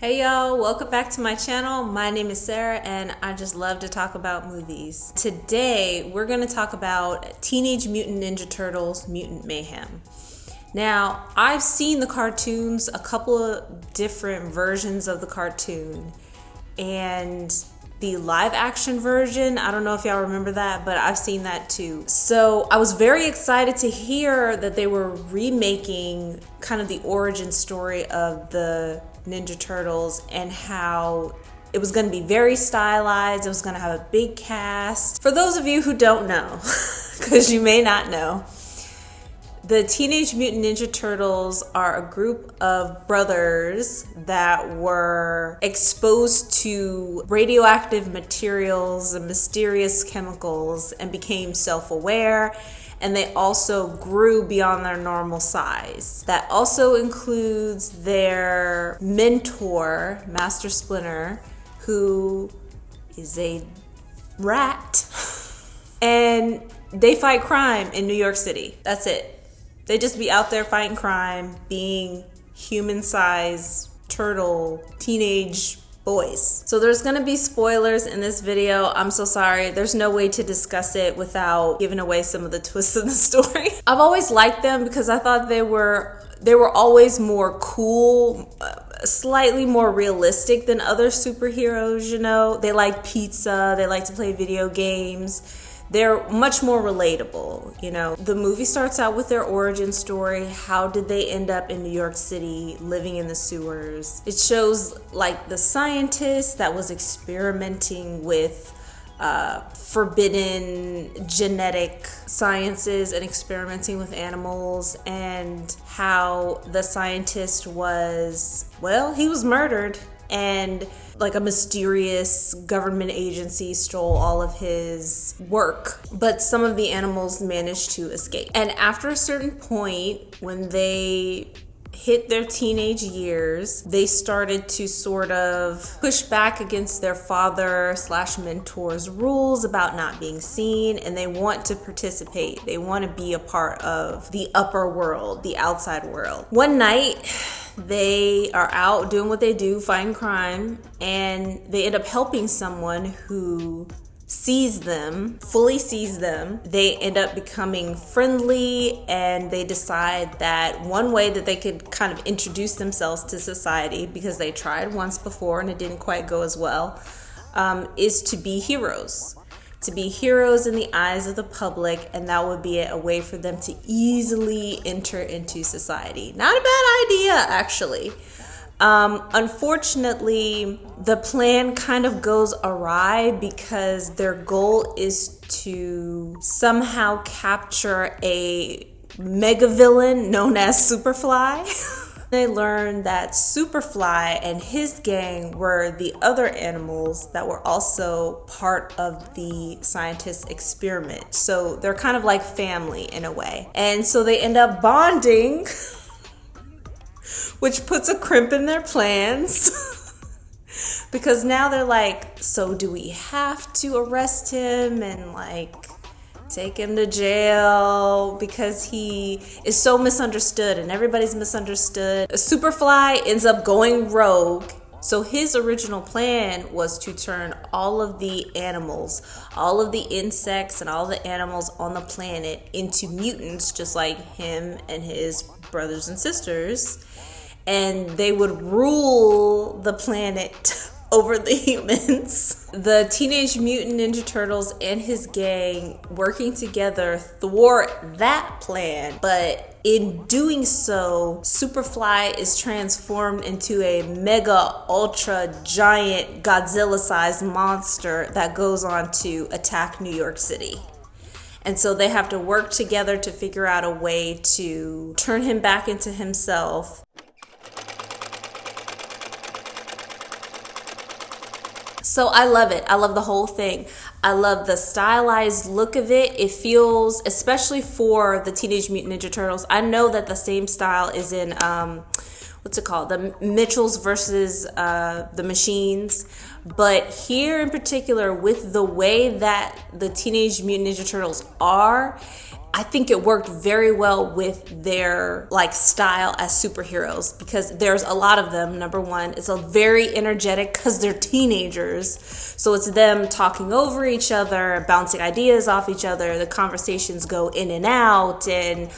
Hey y'all, welcome back to my channel. My name is Sarah and I just love to talk about movies. Today we're going to talk about Teenage Mutant Ninja Turtles Mutant Mayhem. Now, I've seen the cartoons, a couple of different versions of the cartoon, and the live action version, I don't know if y'all remember that, but I've seen that too. So I was very excited to hear that they were remaking kind of the origin story of the Ninja Turtles and how it was going to be very stylized. It was going to have a big cast. For those of you who don't know, because you may not know, the Teenage Mutant Ninja Turtles are a group of brothers that were exposed to radioactive materials and mysterious chemicals and became self-aware, and they also grew beyond their normal size. That also includes their mentor, Master Splinter, who is a rat, and they fight crime in New York City. That's it. They just be out there fighting crime, being human-sized turtle teenage boys. So there's gonna be spoilers in this video. I'm so sorry. There's no way to discuss it without giving away some of the twists in the story. I've always liked them because I thought they were always more cool, slightly more realistic than other superheroes, you know. They like pizza, they like to play video games. They're much more relatable, you know. The movie starts out with their origin story. How did they end up in New York City living in the sewers? It shows like the scientist that was experimenting with forbidden genetic sciences and experimenting with animals, and how the scientist was, well, he was murdered, and like a mysterious government agency stole all of his work, but some of the animals managed to escape. And after a certain point, when they hit their teenage years, they started to sort of push back against their father/mentor's rules about not being seen, and they want to participate. They want to be a part of the upper world, the outside world. One night, they are out doing what they do, fighting crime, and they end up helping someone who fully sees them. They end up becoming friendly, and they decide that one way that they could kind of introduce themselves to society, because they tried once before and it didn't quite go as well, is to be heroes. To be heroes in the eyes of the public, and that would be a way for them to easily enter into society. Not a bad idea, actually. Unfortunately, the plan kind of goes awry because their goal is to somehow capture a mega villain known as Superfly. They learned that Superfly and his gang were the other animals that were also part of the scientist's experiment. So they're kind of like family in a way. And so they end up bonding, which puts a crimp in their plans. Because now they're like, so do we have to arrest him and like take him to jail because he is so misunderstood and everybody's misunderstood? Superfly ends up going rogue. So his original plan was to turn all of the animals, all of the insects and all the animals on the planet into mutants, just like him and his brothers and sisters. And they would rule the planet over the humans. The Teenage Mutant Ninja Turtles and his gang working together thwart that plan, but in doing so, Superfly is transformed into a mega ultra giant Godzilla-sized monster that goes on to attack New York City. And so they have to work together to figure out a way to turn him back into himself. So I love it. I love the whole thing. I love the stylized look of it. It feels, especially for the Teenage Mutant Ninja Turtles, I know that the same style is in, what's it called? The Mitchells versus the Machines. But here in particular, with the way that the Teenage Mutant Ninja Turtles are, I think it worked very well with their like style as superheroes, because there's a lot of them. Number one, it's a very energetic because they're teenagers. So it's them talking over each other, bouncing ideas off each other. The conversations go in and out, and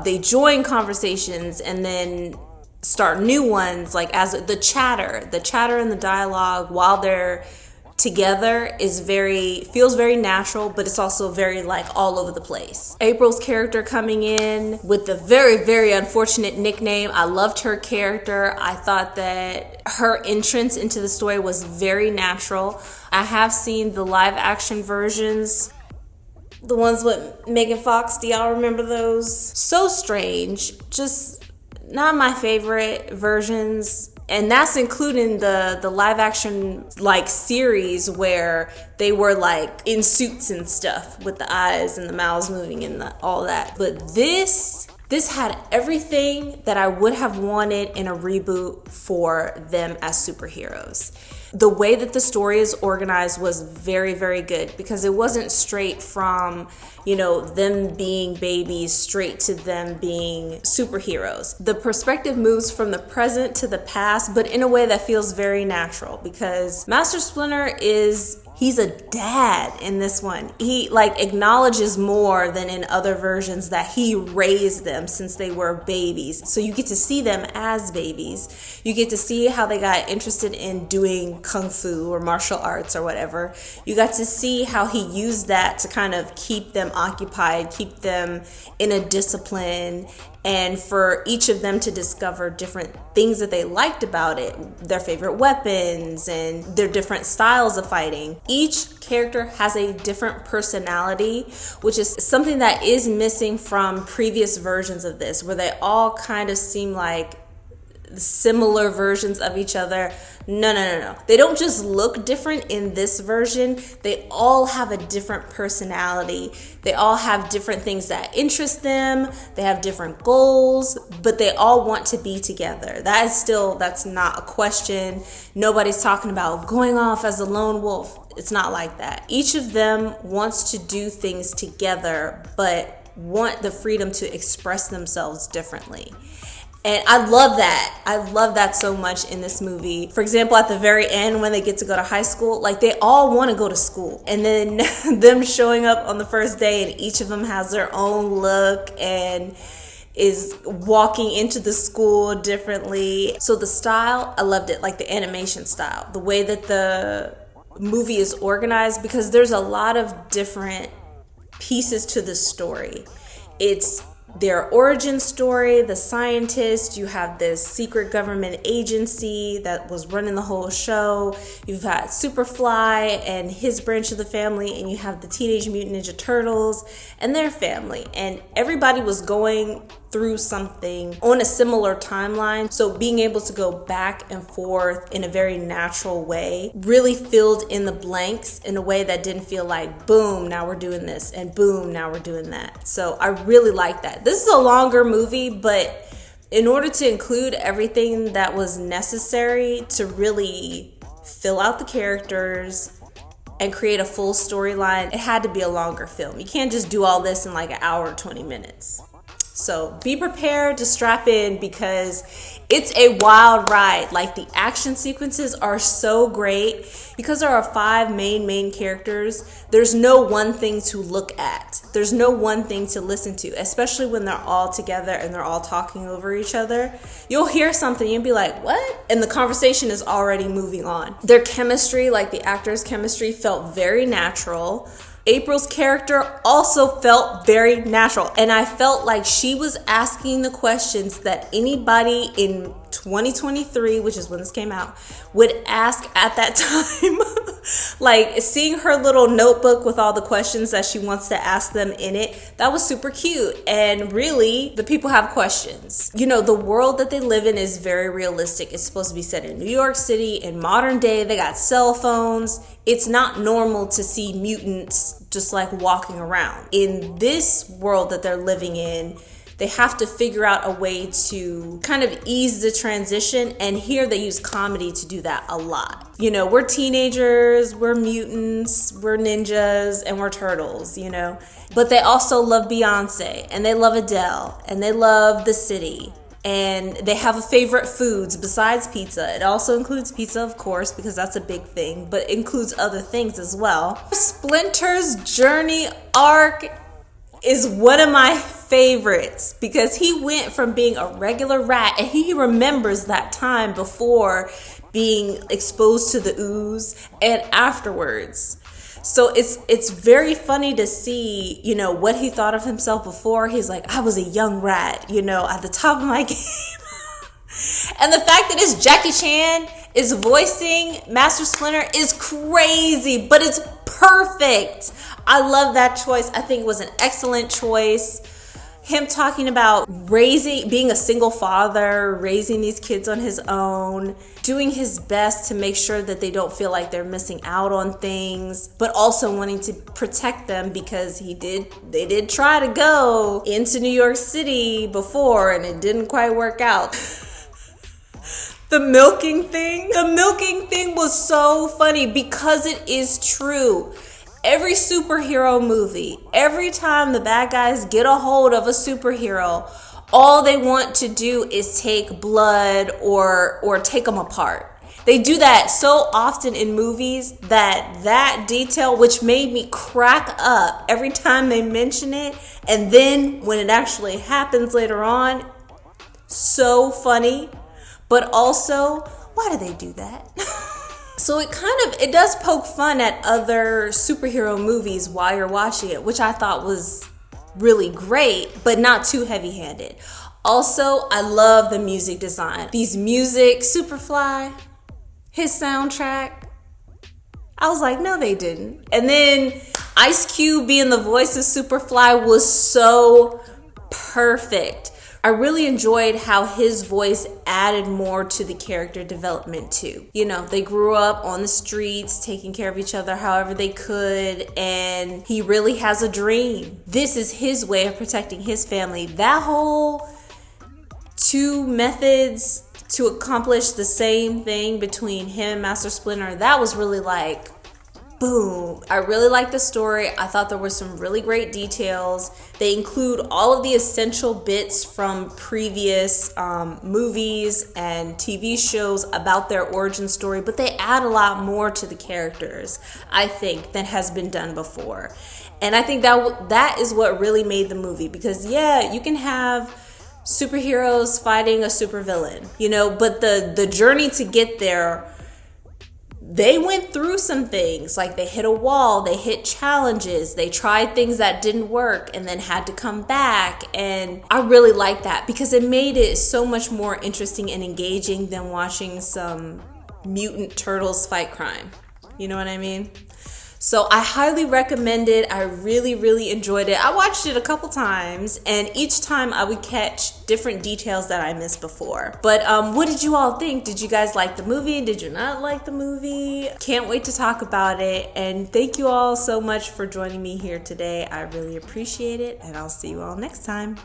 they join conversations and then start new ones, like as the chatter and the dialogue while they're together feels very natural, but it's also very like all over the place. April's character coming in with the very, very unfortunate nickname. I loved her character. I thought that her entrance into the story was very natural. I have seen the live action versions, the ones with Megan Fox. Do y'all remember those? So strange. Just not my favorite versions. And that's including the live action like series where they were like in suits and stuff with the eyes and the mouths moving and all that. But this had everything that I would have wanted in a reboot for them as superheroes. The way that the story is organized was very, very good, because it wasn't straight from, them being babies straight to them being superheroes. The perspective moves from the present to the past, but in a way that feels very natural, because Master Splinter he's a dad in this one. He like acknowledges more than in other versions that he raised them since they were babies. So you get to see them as babies. You get to see how they got interested in doing kung fu or martial arts or whatever. You got to see how he used that to kind of keep them occupied, keep them in a discipline, and for each of them to discover different things that they liked about it, their favorite weapons and their different styles of fighting. Each character has a different personality, which is something that is missing from previous versions of this, where they all kind of seem like similar versions of each other. No. They don't just look different in this version. They all have a different personality. They all have different things that interest them. They have different goals, but they all want to be together. That's not a question. Nobody's talking about going off as a lone wolf. It's not like that. Each of them wants to do things together, but want the freedom to express themselves differently. And I love that. I love that so much in this movie. For example, at the very end, when they get to go to high school, like they all want to go to school. And then them showing up on the first day, and each of them has their own look and is walking into the school differently. So the style, I loved it. Like the animation style, the way that the movie is organized, because there's a lot of different pieces to the story. It's their origin story, the scientist, you have this secret government agency that was running the whole show, you've got Superfly and his branch of the family, and you have the Teenage Mutant Ninja Turtles and their family, and everybody was going through something on a similar timeline. So being able to go back and forth in a very natural way really filled in the blanks in a way that didn't feel like, boom, now we're doing this, and boom, now we're doing that. So I really like that. This is a longer movie, but in order to include everything that was necessary to really fill out the characters and create a full storyline, it had to be a longer film. You can't just do all this in like an hour or 20 minutes. So be prepared to strap in, because it's a wild ride. Like the action sequences are so great, because there are 5 main characters. There's no one thing to look at. There's no one thing to listen to, especially when they're all together and they're all talking over each other. You'll hear something and be like, what? And the conversation is already moving on. Their chemistry, like the actors' chemistry, felt very natural. April's character also felt very natural, and I felt like she was asking the questions that anybody in 2023, which is when this came out, would ask at that time. Like seeing her little notebook with all the questions that she wants to ask them in it, that was super cute. And really, the people have questions. The world that they live in is very realistic. It's supposed to be set in New York City in modern day. They got cell phones. It's not normal to see mutants just like walking around. In this world that they're living in, they have to figure out a way to kind of ease the transition. And here they use comedy to do that a lot. You know, we're teenagers, we're mutants, we're ninjas, and we're turtles, you know. But they also love Beyonce, and they love Adele, and they love the city. And they have a favorite foods besides pizza. It also includes pizza, of course, because that's a big thing, but it includes other things as well. Splinter's journey arc is one of my favorites because he went from being a regular rat, and he remembers that time before being exposed to the ooze and afterwards. So it's very funny to see, you know, what he thought of himself before. He's like, I was a young rat, you know, at the top of my game. And the fact that it's Jackie Chan is voicing Master Splinter is crazy, but it's perfect. I love that choice. I think it was an excellent choice. Him talking about being a single father, raising these kids on his own, doing his best to make sure that they don't feel like they're missing out on things, but also wanting to protect them because they did try to go into New York City before and it didn't quite work out. The milking thing was so funny because it is true. Every superhero movie, every time the bad guys get a hold of a superhero, all they want to do is take blood or take them apart. They do that so often in movies that detail, which made me crack up every time they mention it, and then when it actually happens later on, so funny. But also, why do they do that? So it does poke fun at other superhero movies while you're watching it, which I thought was really great, but not too heavy-handed. Also, I love the music design. Superfly, his soundtrack. I was like, no, they didn't. And then Ice Cube being the voice of Superfly was so perfect. I really enjoyed how his voice added more to the character development too. You know, they grew up on the streets, taking care of each other however they could, and he really has a dream. This is his way of protecting his family. That whole two methods to accomplish the same thing between him and Master Splinter, that was really like, boom. I really liked the story. I thought there were some really great details. They include all of the essential bits from previous movies and TV shows about their origin story, but they add a lot more to the characters, I think, than has been done before. And I think that is what really made the movie, because yeah, you can have superheroes fighting a supervillain, you know, but the journey to get there, they went through some things, like they hit a wall, they hit challenges, they tried things that didn't work and then had to come back. And I really like that because it made it so much more interesting and engaging than watching some mutant turtles fight crime. You know what I mean? So I highly recommend it. I really, really enjoyed it. I watched it a couple times, and each time I would catch different details that I missed before. But what did you all think? Did you guys like the movie? Did you not like the movie? Can't wait to talk about it. And thank you all so much for joining me here today. I really appreciate it, and I'll see you all next time.